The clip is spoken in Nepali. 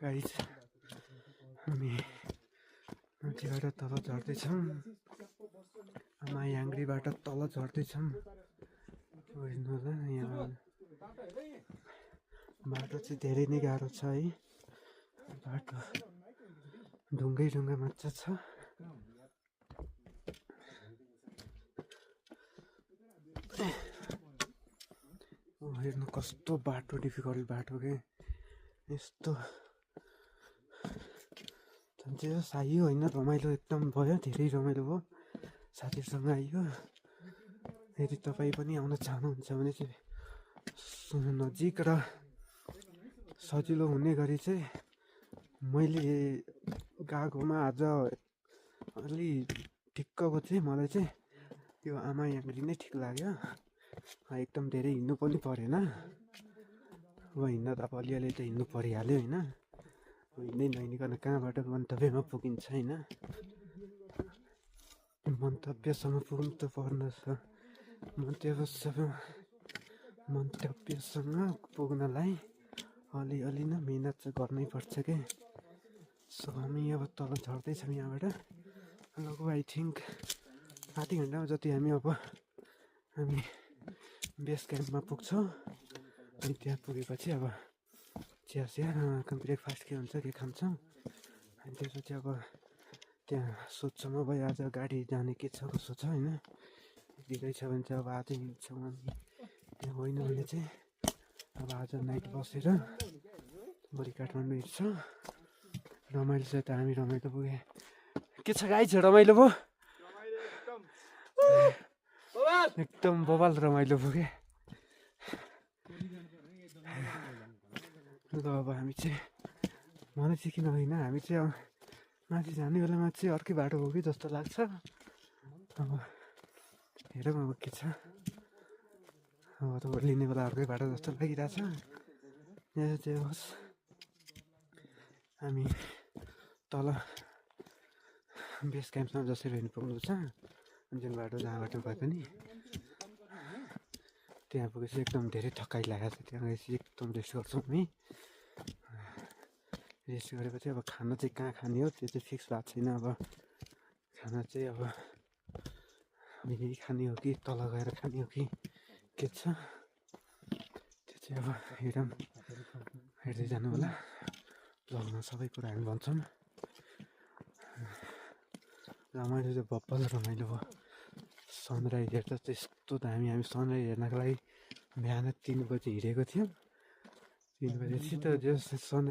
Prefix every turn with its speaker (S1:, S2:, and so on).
S1: गाइज हामी माथिबाट तल झर्दैछौँ। मायाङ्ग्रीबाट तल झर्दैछौँ। हेर्नु होला यहाँ बाटो चाहिँ धेरै नै गाह्रो छ है। बाटो ढुङ्गै ढुङ्गा मात्र छ। हेर्नु कस्तो बाटो डिफिकल्ट बाटो के यस्तो जे आइयो होइन, रमाइलो एकदम भयो, धेरै रमाइलो भयो। साथीहरूसँग आइयो। यदि तपाईँ पनि आउन चाहनुहुन्छ भने चाहिँ नजिक र सजिलो हुने गरी चाहिँ मैले गएकोमा आज अलि ठिक्कको चाहिँ मलाई चाहिँ यो मायाङ्ग्री नै ठिक लाग्यो। एकदम धेरै हिँड्नु पनि परेन। अब हिँड्न त अब अलिअलि त हिँड्नु परिहाल्यो होइन। हिँड्दै नहिँडिकन कहाँबाट गन्तव्यमा पुगिन्छ होइन। मन्तव्यसम्म पुग्नु त पर्दछ। मन्तव्यसँग पुग्नलाई अलिअलि नै मिहिनेत चाहिँ गर्नै पर्छ के। सो हामी अब तल झर्दैछौँ यहाँबाट। लगभग आई थिङ्क आधी घन्टामा जति हामी बेस क्याम्पमा पुग्छौँ। अनि त्यहाँ पुगेपछि अब चिया ब्रेकफास्ट के हुन्छ के खान्छौँ। अनि त्यसपछि अब त्यहाँ सोध्छौँ अब आज गाडी जाने के छ कसो छ होइन। ढिलै छ भने चाहिँ अब आजै हिँड्छौँ हामी। त्यहाँ होइन भने चाहिँ अब आज नाइट बसेर भोलि काठमाडौँ हिँड्छौँ। रमाइलो छ त, हामी रमाइलो पुगे। के छ गाइज, रमाइलो भयो एकदम बवाल रमाइलो पुगे। अब हामी चाहिँ मलाई चाहिँ किन होइन, हामी चाहिँ अब माथि जाने बेलामा चाहिँ अर्कै बाटो हो कि जस्तो लाग्छ। अब हेरौँ अब के छ। अब त लिने बेला अर्कै बाटो जस्तो लागिरहेछ। यहाँ चाहिँ होस् हामी तल बेस क्याम्पमा जसरी हिँड्नु पुग्नुपर्छ जुन बाटो जहाँबाट भए पनि त्यहाँ पुगेपछि एकदम धेरै थकाइ लागेको छ। त्यहाँ गएपछि एकदम रेस्ट गर्छौँ हामी। रेस्ट गरेपछि अब खाना चाहिँ कहाँ खाने हो त्यो चाहिँ फिक्स भएको छैन। अब खाना चाहिँ अब यही खाने हो कि तल गएर खाने हो कि के छ त्यो चाहिँ अब हेरौँ। हेर्दै जानु होला। ब्लगमा सबै कुरा हामी भन्छौँ। रमाइलो चाहिँ बब्बल रमाइलो भयो। सनराइज हेर्दा त्यस्तो दामी। हामी सनराइज हेर्नको लागि बिहान 3 बजी हिँडेको थियौँ। 3 बजेपछि त जस सन